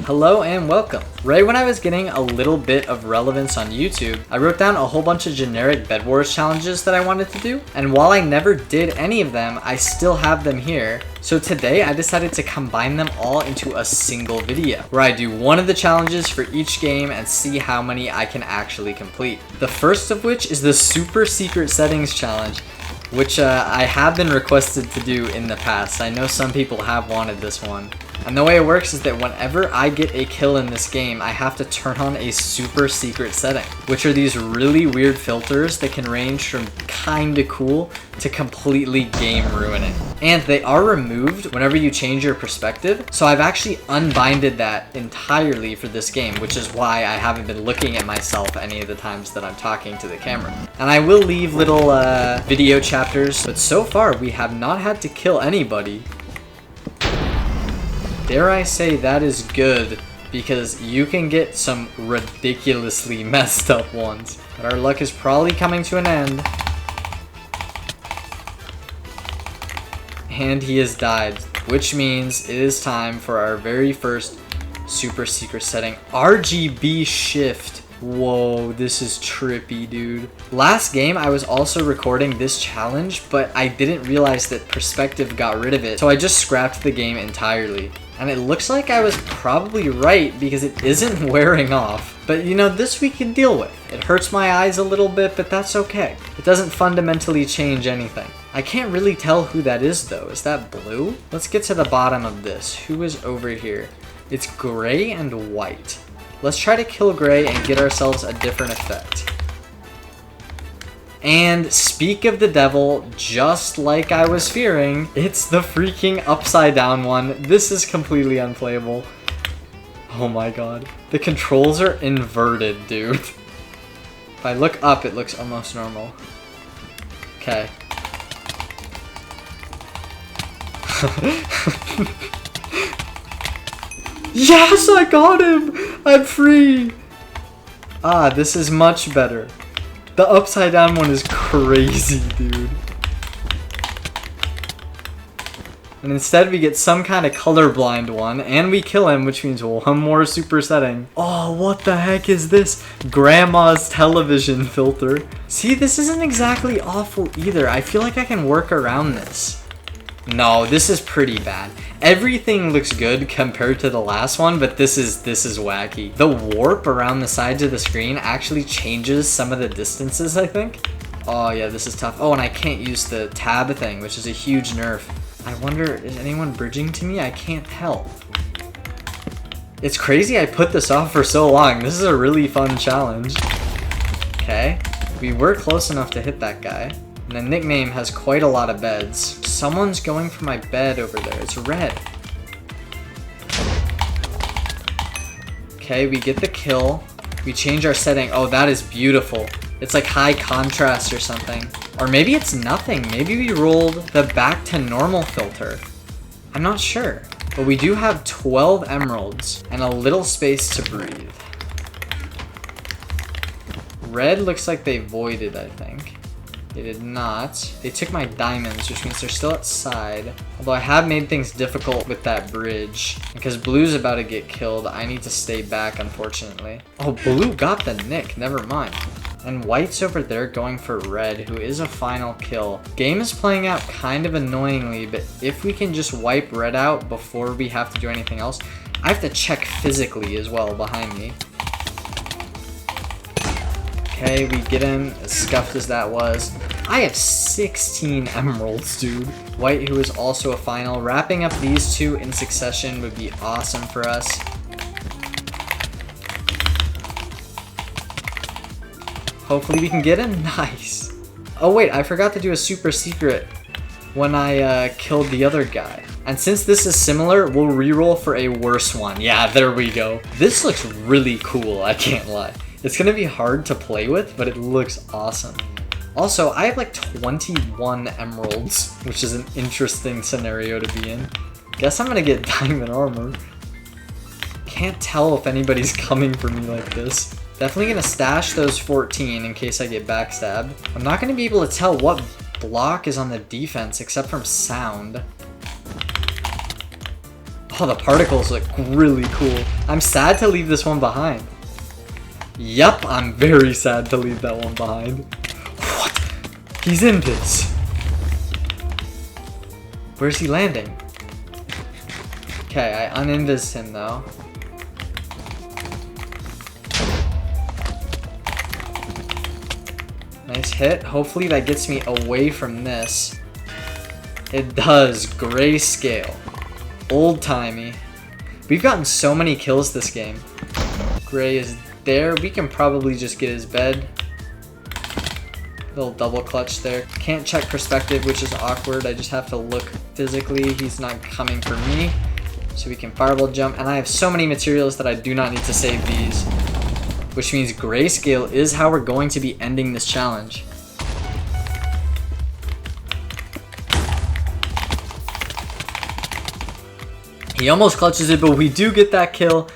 Hello and welcome. Right when I was getting a little bit of relevance on YouTube, I wrote down a whole bunch of generic Bedwars challenges that I wanted to do, and while I never did any of them, I still have them here. So today I decided to combine them all into a single video, where I do one of the challenges for each game and see how many I can actually complete. The first of which is the super secret settings challenge, which I have been requested to do in the past. I know some people have wanted this one. And the way it works is that whenever I get a kill in this game, I have to turn on a super secret setting, which are these really weird filters that can range from kinda cool to completely game ruining. And they are removed whenever you change your perspective, so I've actually unbinded that entirely for this game, which is why I haven't been looking at myself any of the times that I'm talking to the camera. And I will leave little video chapters, but so far we have not had to kill anybody. Dare I say that is good, because you can get some ridiculously messed up ones. But our luck is probably coming to an end. And he has died, which means it is time for our very first super secret setting, RGB shift. Whoa, this is trippy, dude. Last game, I was also recording this challenge, but I didn't realize that perspective got rid of it, so I just scrapped the game entirely. And it looks like I was probably right because it isn't wearing off. But you know, this we can deal with. It hurts my eyes a little bit, but that's okay. It doesn't fundamentally change anything. I can't really tell who that is though. Is that blue? Let's get to the bottom of this. Who is over here? It's gray and white. Let's try to kill gray and get ourselves a different effect. And speak of the devil, just like I was fearing, it's the freaking upside down one. This is completely unplayable. Oh my god. The controls are inverted, dude. If I look up, it looks almost normal. Okay. Yes, I got him! I'm free! Ah, this is much better. The upside down one is crazy, dude. And instead we get some kind of colorblind one, and we kill him, which means one more super setting. Oh, what the heck is this? Grandma's television filter. See, this isn't exactly awful either. I feel like I can work around this. No, this is pretty bad. Everything looks good compared to the last one, but this is wacky. The warp around the sides of the screen actually changes some of the distances, I think. Oh yeah, this is tough. Oh, and I can't use the tab thing, which is a huge nerf. I wonder, is anyone bridging to me? I can't tell. It's crazy I put this off for so long. This is a really fun challenge. Okay, we were close enough to hit that guy. And the nickname has quite a lot of beds. Someone's going for my bed over there. It's red. Okay, we get the kill. We change our setting. Oh, that is beautiful. It's like high contrast or something. Or maybe it's nothing. Maybe we rolled the back to normal filter. I'm not sure. But we do have 12 emeralds and a little space to breathe. Red looks like they voided, I think. They did not. They took my diamonds, which means they're still outside. Although I have made things difficult with that bridge. Because blue's about to get killed, I need to stay back, unfortunately. Oh, blue got the nick. Never mind. And white's over there going for red, who is a final kill. Game is playing out kind of annoyingly, but if we can just wipe red out before we have to do anything else, I have to check physically as well behind me. Okay, we get him, as scuffed as that was. I have 16 emeralds, dude. White, who is also a final. Wrapping up these two in succession would be awesome for us. Hopefully we can get him. Nice. Oh wait, I forgot to do a super secret when I killed the other guy. And since this is similar, we'll reroll for a worse one. Yeah, there we go. This looks really cool, I can't lie. It's gonna be hard to play with, but it looks awesome. Also, I have like 21 emeralds, which is an interesting scenario to be in. Guess I'm gonna get diamond armor. Can't tell if anybody's coming for me like this. Definitely gonna stash those 14 in case I get backstabbed. I'm not gonna be able to tell what block is on the defense except from sound. Oh, the particles look really cool. I'm sad to leave this one behind. Yup, I'm very sad to leave that one behind. What? He's in this. Where's he landing? Okay, I uninvised him though. Nice hit. Hopefully that gets me away from this. It does. Grayscale. Old-timey. We've gotten so many kills this game. Gray is there. We can probably just get his bed. Little double clutch there. Can't check perspective, which is awkward. I just have to look physically. He's not coming for me. So we can fireball jump. And I have so many materials that I do not need to save these. Which means grayscale is how we're going to be ending this challenge. He almost clutches it, but we do get that kill.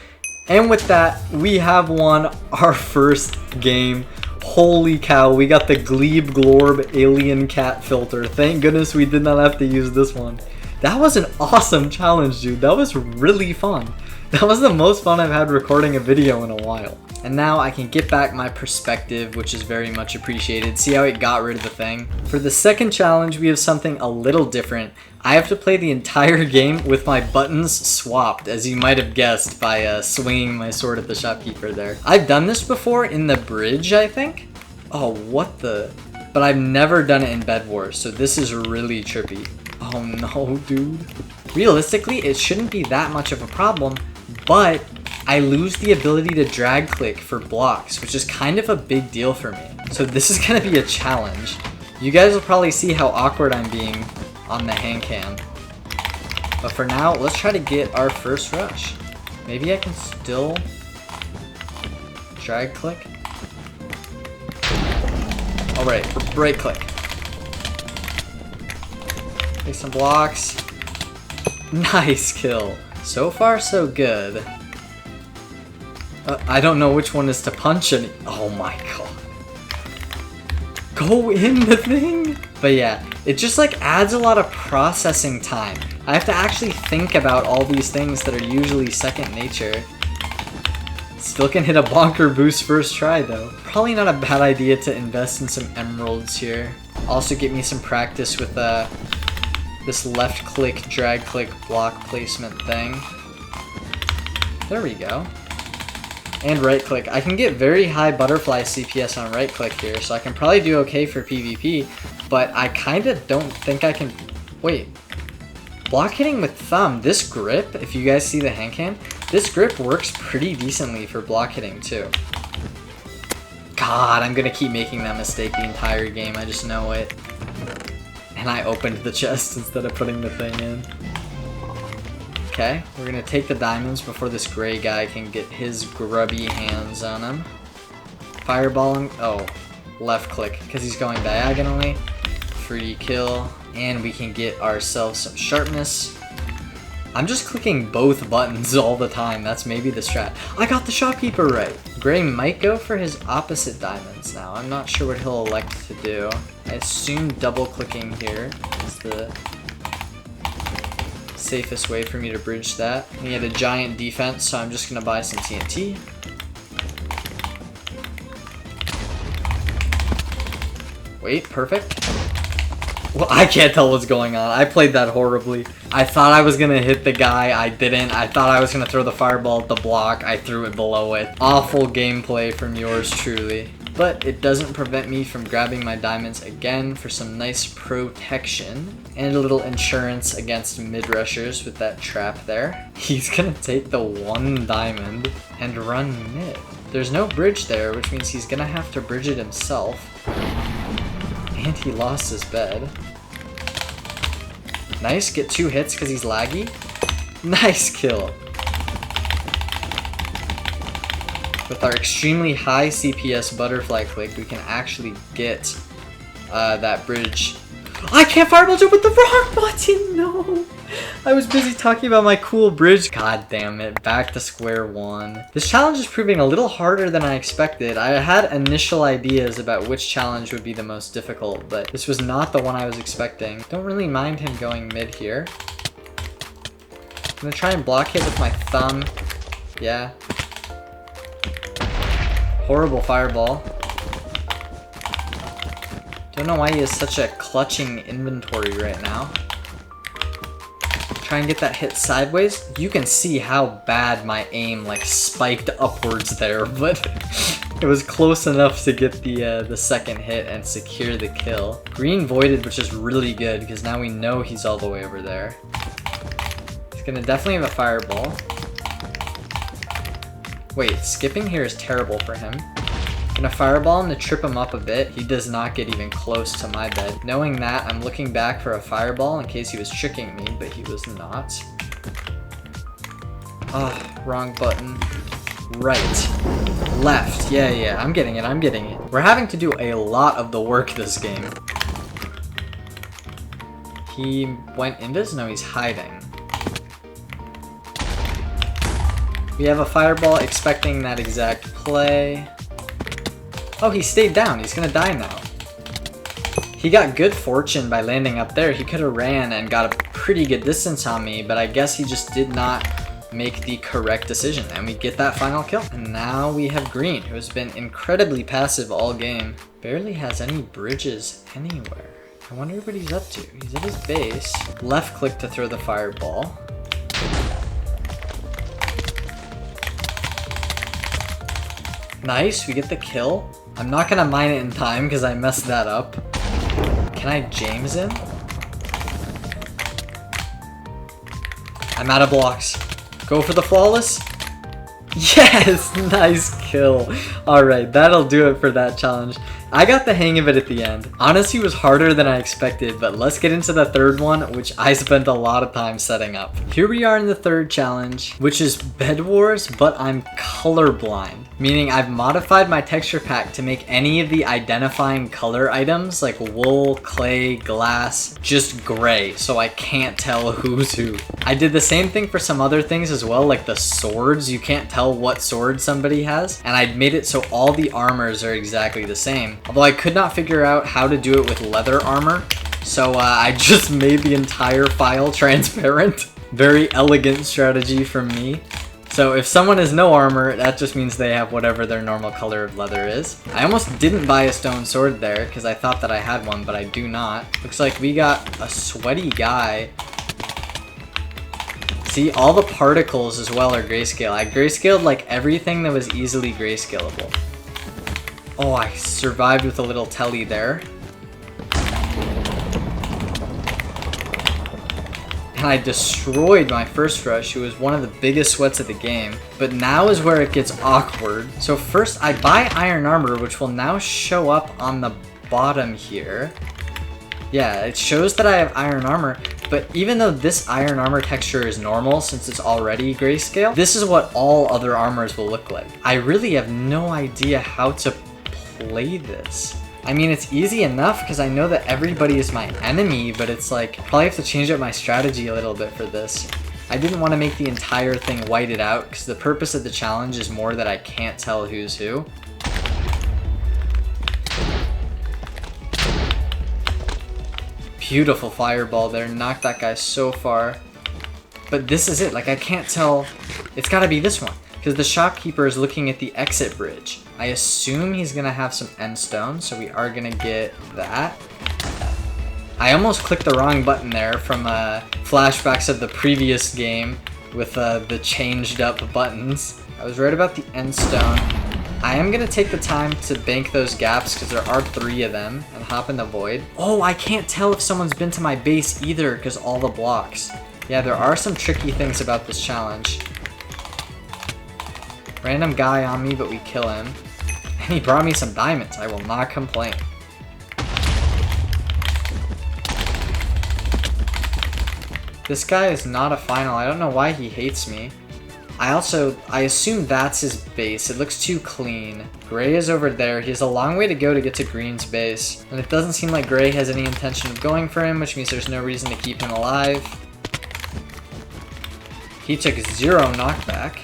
And with that, we have won our first game. Holy cow, we got the Glebe Glorb Alien Cat filter. Thank goodness we did not have to use this one. That was an awesome challenge, dude. That was really fun. That was the most fun I've had recording a video in a while. And now I can get back my perspective, which is very much appreciated. See how it got rid of the thing? For the second challenge, we have something a little different. I have to play the entire game with my buttons swapped, as you might have guessed by swinging my sword at the shopkeeper there. I've done this before in the bridge, I think. Oh, what the? But I've never done it in Bedwars, so this is really trippy. Oh no, dude. Realistically, it shouldn't be that much of a problem, but I lose the ability to drag click for blocks, which is kind of a big deal for me. So this is gonna be a challenge. You guys will probably see how awkward I'm being on the hand cam. But for now, let's try to get our first rush. Maybe I can still drag click. All right, right click. Take some blocks. Nice kill. So far, so good. I don't know which one is to punch any. Oh my god. Go in the thing? But yeah, it just like adds a lot of processing time. I have to actually think about all these things that are usually second nature. Still can hit a bonker boost first try though. Probably not a bad idea to invest in some emeralds here. Also get me some practice with this left click, drag click, block placement thing. There we go. And right click. I can get very high butterfly CPS on right click here, so I can probably do okay for PvP, but I kind of don't think I can... Wait. Block hitting with thumb, this grip, if you guys see the hand cam, this grip works pretty decently for block hitting too. God, I'm gonna keep making that mistake the entire game, I just know it. And I opened the chest instead of putting the thing in. Okay, we're gonna take the diamonds before this gray guy can get his grubby hands on him. Fireballing, oh, left click, because he's going diagonally. Free kill, and we can get ourselves some sharpness. I'm just clicking both buttons all the time, that's maybe the strat. I got the shopkeeper right. Gray might go for his opposite diamonds now. I'm not sure what he'll elect to do. I assume double clicking here is the safest way for me to bridge that. And he had a giant defense, so I'm just gonna buy some TNT. Wait, perfect. Well, I can't tell what's going on. I played that horribly. I thought I was gonna hit the guy, I didn't. I thought I was gonna throw the fireball at the block, I threw it below it. Awful gameplay from yours truly. But it doesn't prevent me from grabbing my diamonds again for some nice protection and a little insurance against mid-rushers with that trap there. He's gonna take the one diamond and run mid. There's no bridge there, which means he's gonna have to bridge it himself. And he lost his bed. Nice, get 2 hits because he's laggy. Nice kill. With our extremely high CPS butterfly click, we can actually get that bridge. I can't fireball jump with the wrong button, no! I was busy talking about my cool bridge. God damn it, back to square one. This challenge is proving a little harder than I expected. I had initial ideas about which challenge would be the most difficult, but this was not the one I was expecting. Don't really mind him going mid here. gonna try and block it with my thumb. Yeah. Horrible fireball. Don't know why he has such a clutching inventory right now. Try and get that hit sideways. You can see how bad my aim like spiked upwards there, but it was close enough to get the second hit and secure the kill. Green voided, which is really good because now we know he's all the way over there. He's gonna definitely have a fireball. Wait, skipping here is terrible for him. Gonna fireball him to trip him up a bit. He does not get even close to my bed. Knowing that, I'm looking back for a fireball in case he was tricking me, but he was not. Oh, wrong button. Right. Left. Yeah, I'm getting it, I'm getting it. We're having to do a lot of the work this game. He went in this? No, he's hiding. We have a fireball expecting that exact play. Oh, he stayed down. He's gonna die now. He got good fortune by landing up there. He could have ran and got a pretty good distance on me, but I guess he just did not make the correct decision, and we get that final kill. And now we have Green, who has been incredibly passive all game. Barely has any bridges anywhere. I wonder what he's up to. He's at his base. Left click to throw the fireball. Nice, we get the kill. I'm not gonna mine it in time because I messed that up. Can I James in? I'm out of blocks. Go for the flawless. Yes, nice kill. Alright, that'll do it for that challenge. I got the hang of it at the end. Honestly, it was harder than I expected, but let's get into the third one, which I spent a lot of time setting up. Here we are in the third challenge, which is Bedwars, but I'm colorblind. Meaning I've modified my texture pack to make any of the identifying color items like wool, clay, glass, just gray, so I can't tell who's who. I did the same thing for some other things as well, like the swords. You can't tell what sword somebody has, and I made it so all the armors are exactly the same. Although I could not figure out how to do it with leather armor, so I just made the entire file transparent. Very elegant strategy from me. So if someone has no armor, that just means they have whatever their normal color of leather is. I almost didn't buy a stone sword there because I thought that I had one, but I do not. Looks like we got a sweaty guy. See, all the particles as well are grayscale. I grayscaled like everything that was easily grayscalable. Oh, I survived with a little telly there. And I destroyed my first rush, who was one of the biggest sweats of the game. But now is where it gets awkward. So first I buy iron armor, which will now show up on the bottom here. Yeah, it shows that I have iron armor, but even though this iron armor texture is normal since it's already grayscale, this is what all other armors will look like. I really have no idea how to play this. I mean, it's easy enough because I know that everybody is my enemy, but it's like, probably have to change up my strategy a little bit for this. I didn't want to make the entire thing whited out because the purpose of the challenge is more that I can't tell who's who. Beautiful fireball there, knocked that guy so far. But this is it, like I can't tell, it's gotta be this one. Because the shopkeeper is looking at the exit bridge. I assume he's gonna have some end stone, so we are gonna get that. I almost clicked the wrong button there from flashbacks of the previous game with the changed up buttons. I was right about the end stone. I am gonna take the time to bank those gaps because there are 3 of them and hop in the void. Oh, I can't tell if someone's been to my base either because all the blocks. Yeah, there are some tricky things about this challenge. Random guy on me, but we kill him. And he brought me some diamonds. I will not complain. This guy is not a final. I don't know why he hates me. I assume that's his base. It looks too clean. Gray is over there. He has a long way to go to get to Green's base. And it doesn't seem like Gray has any intention of going for him, which means there's no reason to keep him alive. He took 0 knockback.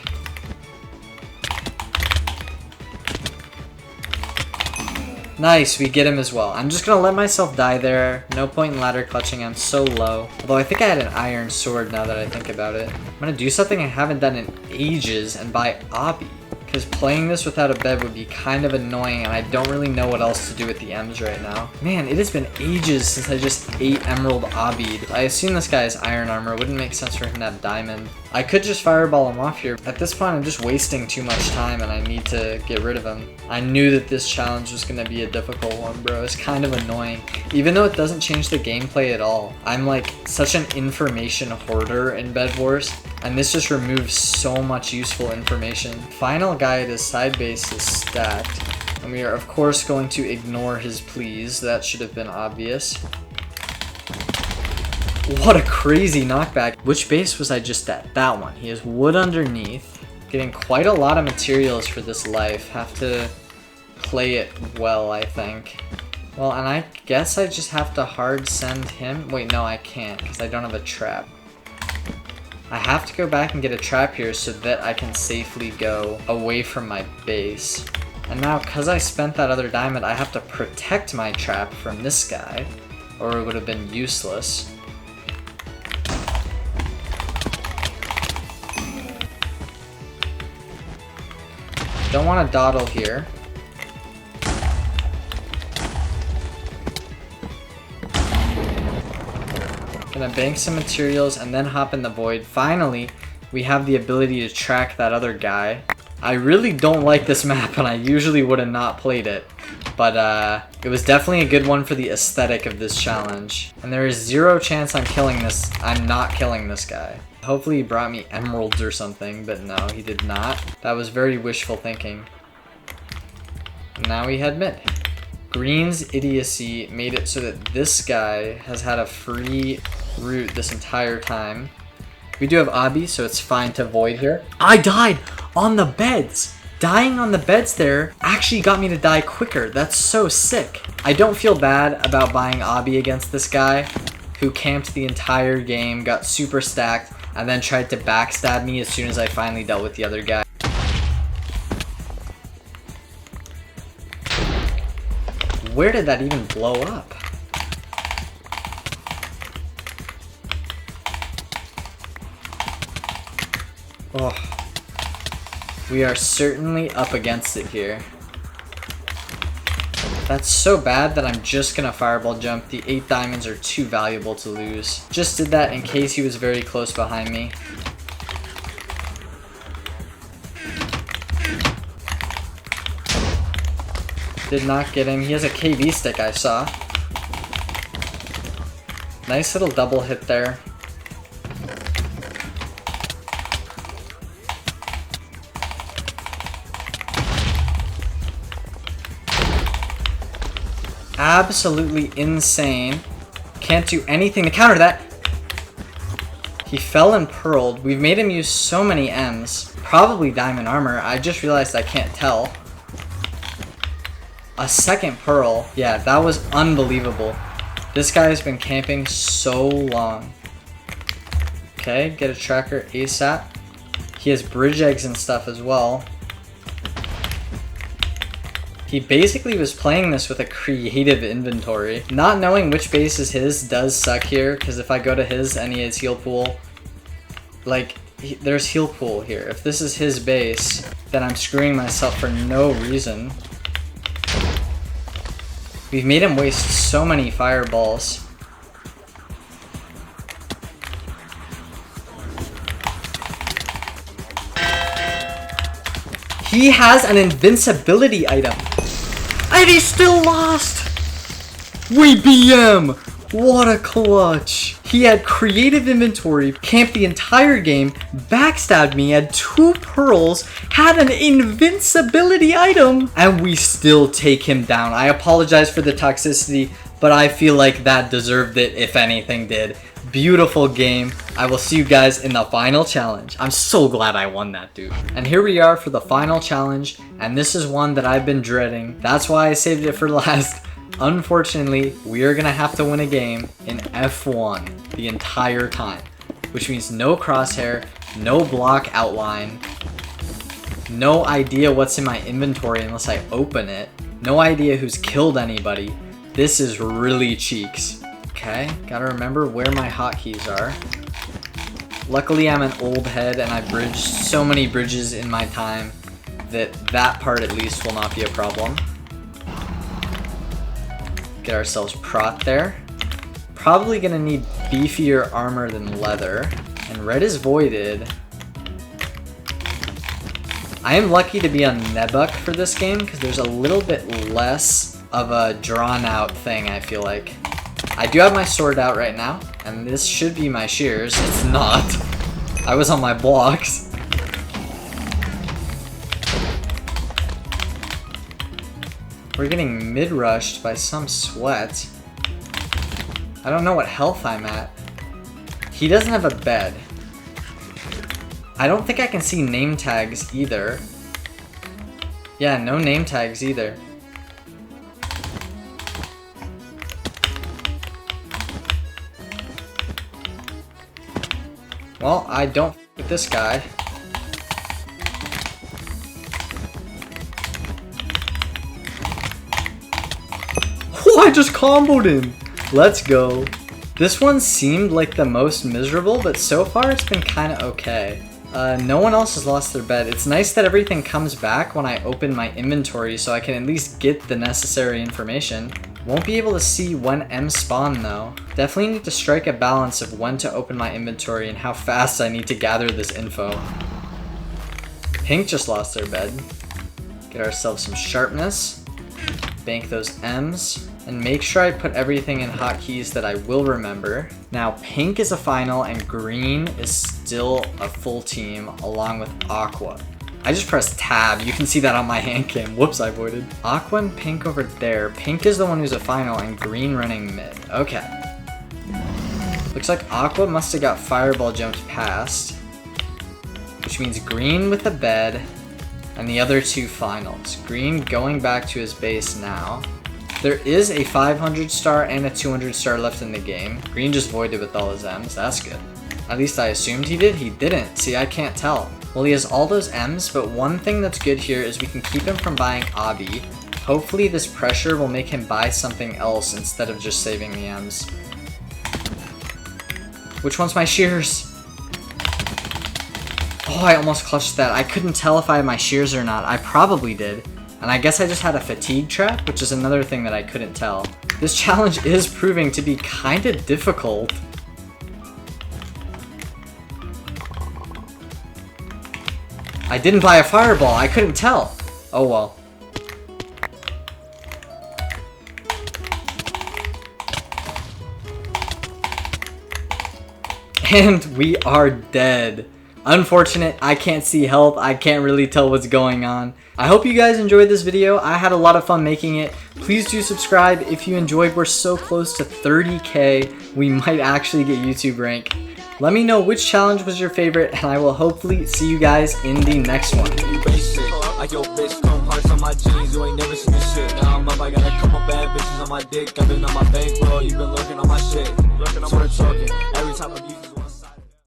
Nice, we get him as well. I'm just gonna let myself die there. No point in ladder clutching, I'm so low. Although I think I had an iron sword now that I think about it. I'm gonna do something I haven't done in ages and buy Obby. Because playing this without a bed would be kind of annoying, and I don't really know what else to do with the Ems right now. Man, it has been ages since I just ate Emerald Obbied. I assume this guy has iron armor. It wouldn't make sense for him to have diamond. I could just fireball him off here. At this point, I'm just wasting too much time, and I need to get rid of him. I knew that this challenge was going to be a difficult one, bro. It's kind of annoying. Even though it doesn't change the gameplay at all. I'm like such an information hoarder in Bedwars, and this just removes so much useful information. Final guy at his side base is stacked, and we are of course going to ignore his pleas. That should have been obvious. What a crazy knockback. Which base was I just at? That one. He has wood underneath. Getting quite a lot of materials for this life. Have to play it well, I think. Well, and I guess I just have to hard send him. Wait, no, I can't because I don't have a trap. I have to go back and get a trap here so that I can safely go away from my base. And now, because I spent that other diamond, I have to protect my trap from this guy, or it would have been useless. Don't want to dawdle here. Gonna bank some materials and then hop in the void. Finally, we have the ability to track that other guy. I really don't like this map, and I usually would have not played it. But it was definitely a good one for the aesthetic of this challenge. And there is zero chance I'm not killing this guy. Hopefully he brought me emeralds or something, but no, he did not. That was very wishful thinking. And now we head mid. Green's idiocy made it so that this guy has had a free route this entire time. We do have Obby, so it's fine to void here. I died on the beds! Dying on the beds there actually got me to die quicker. That's so sick. I don't feel bad about buying Obby against this guy who camped the entire game, got super stacked, and then tried to backstab me as soon as I finally dealt with the other guy. Where did that even blow up? Oh. We are certainly up against it here. That's so bad that I'm just gonna fireball jump. The 8 diamonds are too valuable to lose. Just did that in case he was very close behind me. Did not get him. He has a KV stick, I saw. Nice little double hit there. Absolutely insane. Can't do anything to counter that. He fell and pearled. We've made him use so many M's. Probably diamond armor. I just realized I can't tell. A second pearl. Yeah, that was unbelievable. This guy has been camping so long. Okay, get a tracker ASAP. He has bridge eggs and stuff as well. He basically was playing this with a creative inventory. Not knowing which base is his does suck here, because if I go to his and he has heal pool, like, there's heal pool here. If this is his base, then I'm screwing myself for no reason. We've made him waste so many fireballs. He has an invincibility item. And he still lost! We BM! What a clutch! He had creative inventory, camped the entire game, backstabbed me, had 2 pearls, had an invincibility item, and we still take him down. I apologize for the toxicity, but I feel like that deserved it, if anything did. Beautiful game. I will see you guys in the final challenge. I'm so glad I won that, dude. And here we are for the final challenge, and this is one that I've been dreading. That's why I saved it for last. Unfortunately, we are gonna have to win a game in F1 the entire time, which means no crosshair, no block outline, no idea what's in my inventory unless I open it, no idea who's killed anybody. This is really cheeks. Okay, gotta remember where my hotkeys are. Luckily, I'm an old head and I bridged so many bridges in my time that that part at least will not be a problem. Get ourselves prot there. Probably gonna need beefier armor than leather. And red is voided. I am lucky to be on Nebuk for this game because there's a little bit less of a drawn out thing, I feel like. I do have my sword out right now, and this should be my shears. It's not. I was on my blocks. We're getting mid-rushed by some sweat. I don't know what health I'm at. He doesn't have a bed. I don't think I can see name tags either. Yeah, no name tags either. Well, I don't f with this guy. Oh, I just comboed him! Let's go. This one seemed like the most miserable, but so far it's been kind of okay. No one else has lost their bed. It's nice that everything comes back when I open my inventory so I can at least get the necessary information. Won't be able to see when M's spawn though. Definitely need to strike a balance of when to open my inventory and how fast I need to gather this info. Pink just lost their bed. Get ourselves some sharpness. Bank those M's. And make sure I put everything in hotkeys that I will remember. Now pink is a final and green is still a full team along with aqua. I just pressed tab, you can see that on my hand cam. Whoops, I voided. Aqua and pink over there. Pink is the one who's a final and green running mid. Okay. Looks like aqua must have got fireball jumped past, which means green with the bed and the other two finals. Green going back to his base now. There is a 500 star and a 200 star left in the game. Green just voided with all his M's, that's good. At least I assumed he did, he didn't. See, I can't tell. Well, he has all those M's, but one thing that's good here is we can keep him from buying Abi. Hopefully this pressure will make him buy something else instead of just saving the M's. Which one's my shears? Oh, I almost clutched that. I couldn't tell if I had my shears or not. I probably did. And I guess I just had a fatigue trap, which is another thing that I couldn't tell. This challenge is proving to be kind of difficult. I didn't buy a fireball, I couldn't tell. Oh well. And we are dead. Unfortunate, I can't see health, I can't really tell what's going on. I hope you guys enjoyed this video. I had a lot of fun making it. Please do subscribe if you enjoyed. We're so close to 30K. We might actually get YouTube rank. Let me know which challenge was your favorite, and I will hopefully see you guys in the next one. I got a couple bad bitches on my dick. I've been on my bankroll. You've been looking on my shit. Every time I've used